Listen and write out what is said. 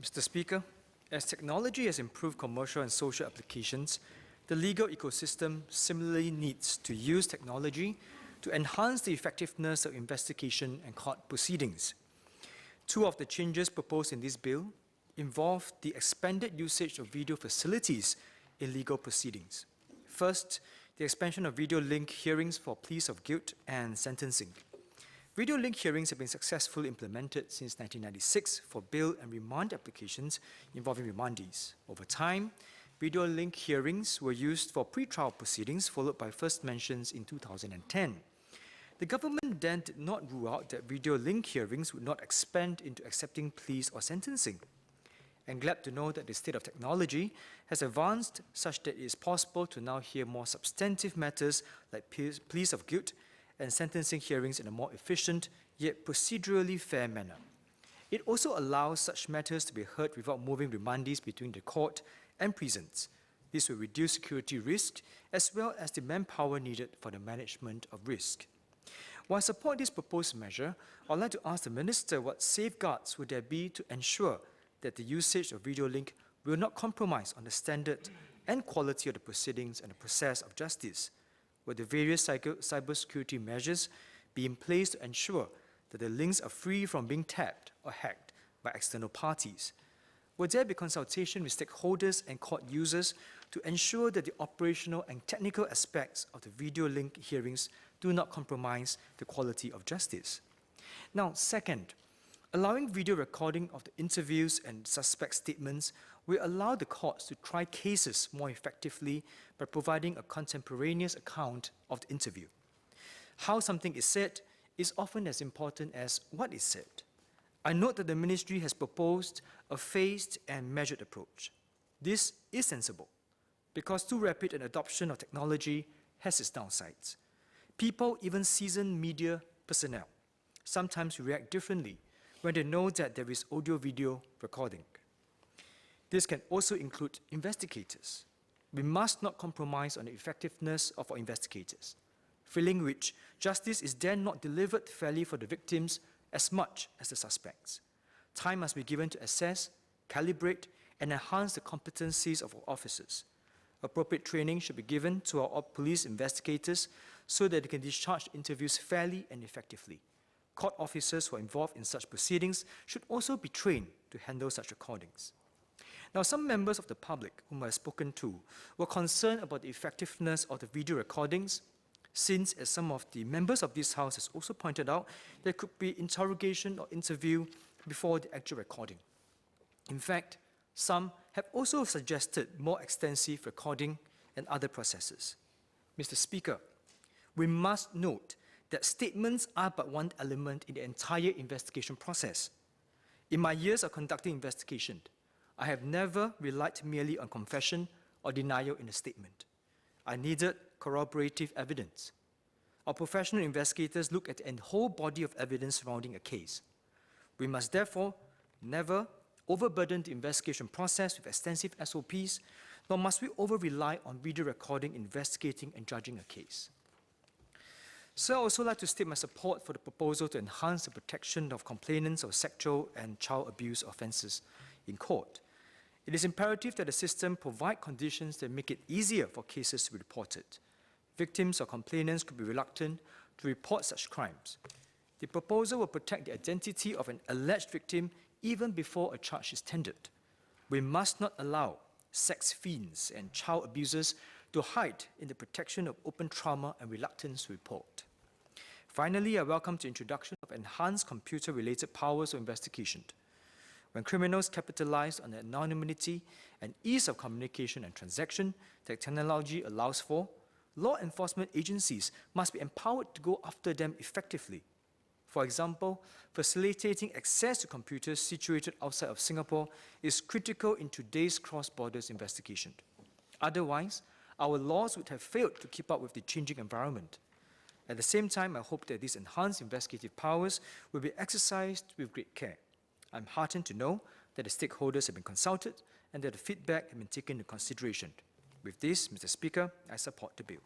Mr. Speaker, as technology has improved commercial and social applications, the legal ecosystem similarly needs to use technology to enhance the effectiveness of investigation and court proceedings. Two of the changes proposed in this bill involve the expanded usage of video facilities in legal proceedings. First, the expansion of video link hearings for pleas of guilt and sentencing. Video link hearings have been successfully implemented since 1996 for bail and remand applications involving remandees. Over time, video link hearings were used for pre-trial proceedings, followed by first mentions in 2010. The government then did not rule out that video link hearings would not expand into accepting pleas or sentencing. I'm glad to know that the state of technology has advanced such that it is possible to now hear more substantive matters like pleas of guilt and sentencing hearings in a more efficient yet procedurally fair manner. It also allows such matters to be heard without moving remandees between the court and prisons. This will reduce security risk as well as the manpower needed for the management of risk. While I support this proposed measure, I'd like to ask the Minister what safeguards would there be to ensure that the usage of video link will not compromise on the standard and quality of the proceedings and the process of justice. Will the various cybersecurity measures be in place to ensure that the links are free from being tapped or hacked by external parties? Will there be consultation with stakeholders and court users to ensure that the operational and technical aspects of the video link hearings do not compromise the quality of justice? Now, second, allowing video recording of the interviews and suspect statements will allow the courts to try cases more effectively by providing a contemporaneous account of the interview. How something is said is often as important as what is said. I note that the ministry has proposed a phased and measured approach. This is sensible because too rapid an adoption of technology has its downsides. People, even seasoned media personnel, sometimes react differently when they know that there is audio-video recording. This can also include investigators. We must not compromise on the effectiveness of our investigators, failing which justice is then not delivered fairly for the victims as much as the suspects. Time must be given to assess, calibrate, and enhance the competencies of our officers. Appropriate training should be given to our police investigators so that they can discharge interviews fairly and effectively. Court officers who are involved in such proceedings should also be trained to handle such recordings. Now, some members of the public whom I have spoken to were concerned about the effectiveness of the video recordings, since, as some of the members of this House has also pointed out, there could be interrogation or interview before the actual recording. In fact, some have also suggested more extensive recording and other processes. Mr. Speaker, we must note that statements are but one element in the entire investigation process. In my years of conducting investigation, I have never relied merely on confession or denial in a statement. I needed corroborative evidence. Our professional investigators look at the whole body of evidence surrounding a case. We must therefore never overburden the investigation process with extensive SOPs, nor must we over-rely on video recording, investigating, and judging a case. So I would also like to state my support for the proposal to enhance the protection of complainants of sexual and child abuse offences in court. It is imperative that the system provide conditions that make it easier for cases to be reported. Victims or complainants could be reluctant to report such crimes. The proposal will protect the identity of an alleged victim even before a charge is tendered. We must not allow sex fiends and child abusers to hide in the protection of open trauma and reluctance to report. Finally, I welcome the introduction of enhanced computer-related powers of investigation. When criminals capitalize on the anonymity and ease of communication and transaction that technology allows for, law enforcement agencies must be empowered to go after them effectively. For example, facilitating access to computers situated outside of Singapore is critical in today's cross-border investigation. Otherwise, our laws would have failed to keep up with the changing environment. At the same time, I hope that these enhanced investigative powers will be exercised with great care. I'm heartened to know that the stakeholders have been consulted and that the feedback has been taken into consideration. With this, Mr. Speaker, I support the bill.